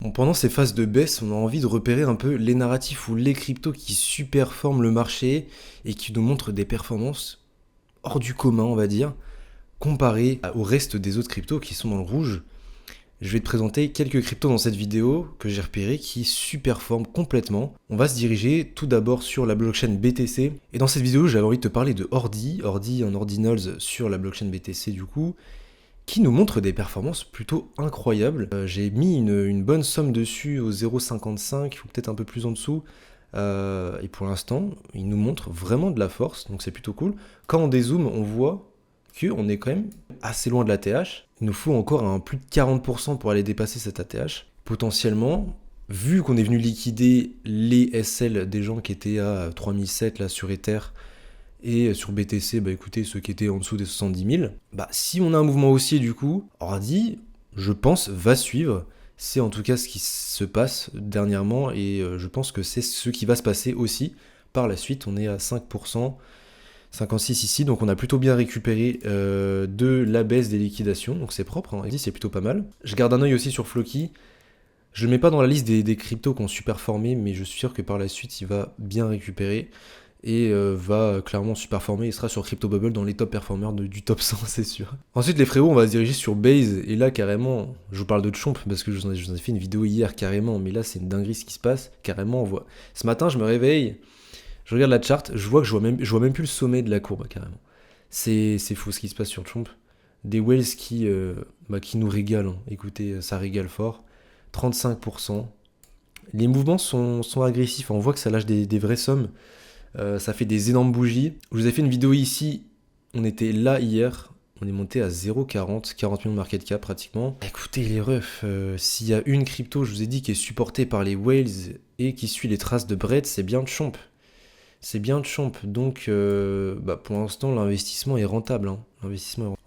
Bon, pendant ces phases de baisse, on a envie de repérer un peu les narratifs ou les cryptos qui superforment le marché et qui nous montrent des performances hors du commun, on va dire, comparées au reste des autres cryptos qui sont dans le rouge. Je vais te présenter quelques cryptos dans cette vidéo que j'ai repéré qui superforment complètement. On va se diriger tout d'abord sur la blockchain BTC. Et dans cette vidéo, j'avais envie de te parler de Ordi, un Ordinals sur la blockchain BTC du coup, qui nous montre des performances plutôt incroyables. J'ai mis une bonne somme dessus au 0,55 ou peut-être un peu plus en dessous. Et pour l'instant, il nous montre vraiment de la force, donc c'est plutôt cool. Quand on dézoome, on voit qu'on est quand même assez loin de l'ATH. Il nous faut encore un plus de 40% pour aller dépasser cette ATH. Potentiellement, vu qu'on est venu liquider les SL des gens qui étaient à 3007 là sur Ether, et sur BTC, bah écoutez, ceux qui étaient en dessous des 70 000, bah si on a un mouvement haussier du coup, Ordi, je pense, va suivre. C'est en tout cas ce qui se passe dernièrement et je pense que c'est ce qui va se passer aussi. Par la suite, on est à 5%, 56 ici, donc on a plutôt bien récupéré de la baisse des liquidations, donc c'est propre, hein, c'est plutôt pas mal. Je garde un œil aussi sur Floki. Je ne le mets pas dans la liste des cryptos qui ont super formé, mais je suis sûr que par la suite, il va bien récupérer et va clairement superformer. Il sera sur CryptoBubble dans les top performers du top 100, c'est sûr. Ensuite, les frérots, on va se diriger sur Base. Et là, carrément, je vous parle de Chomp parce que je vous en ai fait une vidéo hier carrément, mais là, c'est une dinguerie ce qui se passe. Carrément, on voit. Ce matin, je me réveille, je regarde la chart, je vois que je vois même plus le sommet de la courbe, carrément. C'est fou ce qui se passe sur Chomp. Des whales qui nous régalent, hein. Écoutez, ça régale fort. 35%. Les mouvements sont agressifs, on voit que ça lâche des vraies sommes. Ça fait des énormes bougies. Je vous ai fait une vidéo ici. On était là hier. On est monté à 0,40, 40 millions de market cap pratiquement. Écoutez les refs, s'il y a une crypto, je vous ai dit, qui est supportée par les whales et qui suit les traces de Brett, c'est bien Chomp. C'est bien Chomp. Donc pour l'instant, l'investissement est rentable. Hein.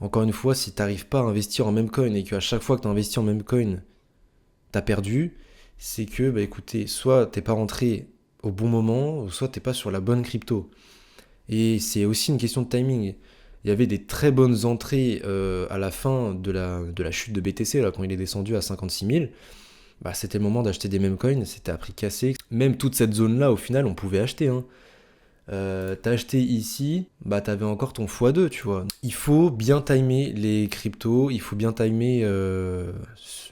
Encore une fois, si tu n'arrives pas à investir en même coin et qu'à chaque fois que tu investis en même coin, tu as perdu, c'est que, écoutez, soit t'es pas rentré au bon moment, soit t'es pas sur la bonne crypto. Et c'est aussi une question de timing. Il y avait des très bonnes entrées à la fin de la chute de BTC, là, quand il est descendu à 56 000. C'était le moment d'acheter des meme coins, c'était à prix cassé. Même toute cette zone-là, au final, on pouvait acheter. Hein. T'as acheté ici, t'avais encore ton x2, tu vois. Il faut bien timer les cryptos, il faut bien timer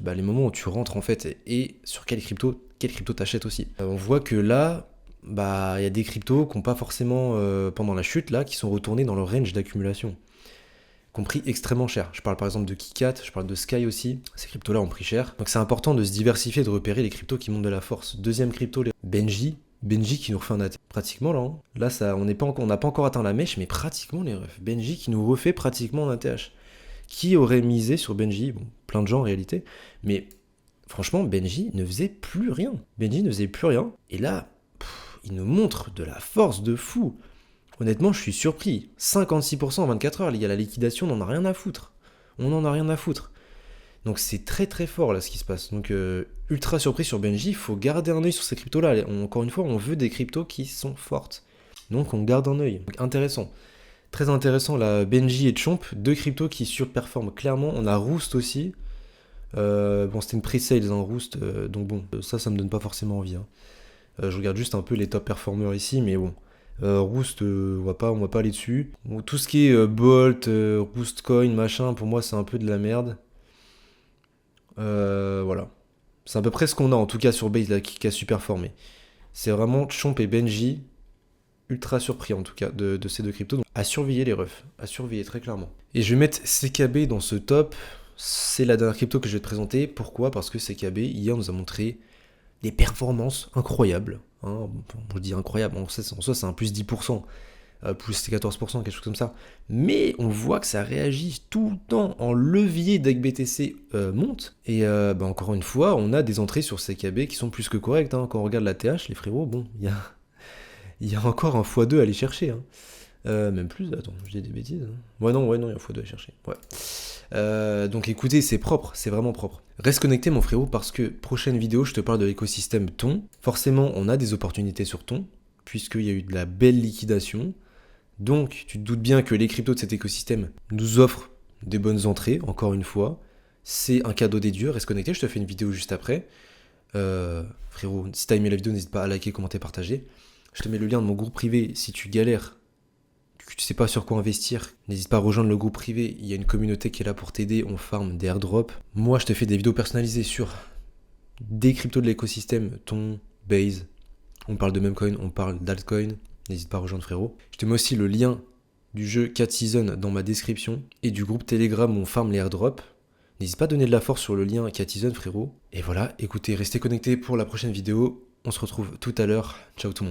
les moments où tu rentres en fait, et sur quelle crypto t'achètes aussi. On voit que là, il y a des cryptos qui n'ont pas forcément, pendant la chute, là, qui sont retournés dans leur range d'accumulation, compris extrêmement cher. Je parle par exemple de Kikat, je parle de Sky aussi, ces cryptos-là ont pris cher. Donc c'est important de se diversifier, de repérer les cryptos qui montent de la force. Deuxième crypto, les Benji qui nous refait un pratiquement là. Hein. Là, on n'a pas encore atteint la mèche, mais pratiquement les refs. Benji qui nous refait pratiquement un ATH. Qui aurait misé sur Benji? Bon, plein de gens en réalité. Mais franchement, Benji ne faisait plus rien. Et là, il nous montre de la force de fou. Honnêtement, je suis surpris. 56% en 24 heures, il y a la liquidation, on n'en a rien à foutre. Donc c'est très très fort là ce qui se passe. Donc ultra surpris sur Benji, il faut garder un œil sur ces cryptos là. Encore une fois, on veut des cryptos qui sont fortes. Donc on garde un œil. Donc, intéressant. Très intéressant là, Benji et Chomp, deux cryptos qui surperforment clairement. On a Roost aussi. C'était une pre-sales, hein, Roost. Donc bon, ça me donne pas forcément envie. Hein. Je regarde juste un peu les top performers ici, mais bon. Roost, on va pas aller dessus. Bon, tout ce qui est Bolt, Roost Coin, machin, pour moi c'est un peu de la merde. Voilà. C'est à peu près ce qu'on a en tout cas sur Base là, qui a super formé. C'est vraiment Chomp et Benji, ultra surpris en tout cas de ces deux cryptos. Donc, à surveiller les refs, à surveiller très clairement. Et je vais mettre CKB dans ce top. C'est la dernière crypto que je vais te présenter. Pourquoi? Parce que CKB hier nous a montré des performances incroyables. Hein. Je dis incroyable, en soi c'est un plus 10%. Plus 14%, quelque chose comme ça. Mais on voit que ça réagit tout le temps en levier dès que BTC monte. Et encore une fois, on a des entrées sur CKB qui sont plus que correctes. Hein. Quand on regarde la TH, les frérots, bon, il y a encore un x2 à aller chercher. Hein. Même plus, attends, je dis des bêtises. Hein. Ouais, non, il y a un x2 à aller chercher. Ouais. Donc écoutez, c'est propre, c'est vraiment propre. Reste connecté mon frérot parce que prochaine vidéo, je te parle de l'écosystème Ton. Forcément, on a des opportunités sur Ton, puisqu'il y a eu de la belle liquidation. Donc, tu te doutes bien que les cryptos de cet écosystème nous offrent des bonnes entrées, encore une fois. C'est un cadeau des dieux, reste connecté, je te fais une vidéo juste après. Frérot, si t'as aimé la vidéo, n'hésite pas à liker, commenter, partager. Je te mets le lien de mon groupe privé si tu galères, que tu sais pas sur quoi investir. N'hésite pas à rejoindre le groupe privé, il y a une communauté qui est là pour t'aider, on farm des airdrops. Moi, je te fais des vidéos personnalisées sur des cryptos de l'écosystème, ton, Base. On parle de memecoin, on parle d'altcoin. N'hésite pas à rejoindre, frérot. Je te mets aussi le lien du jeu 4 Seasons dans ma description et du groupe Telegram où on farm les airdrops. N'hésite pas à donner de la force sur le lien 4 Seasons, frérot. Et voilà, écoutez, restez connectés pour la prochaine vidéo. On se retrouve tout à l'heure. Ciao tout le monde.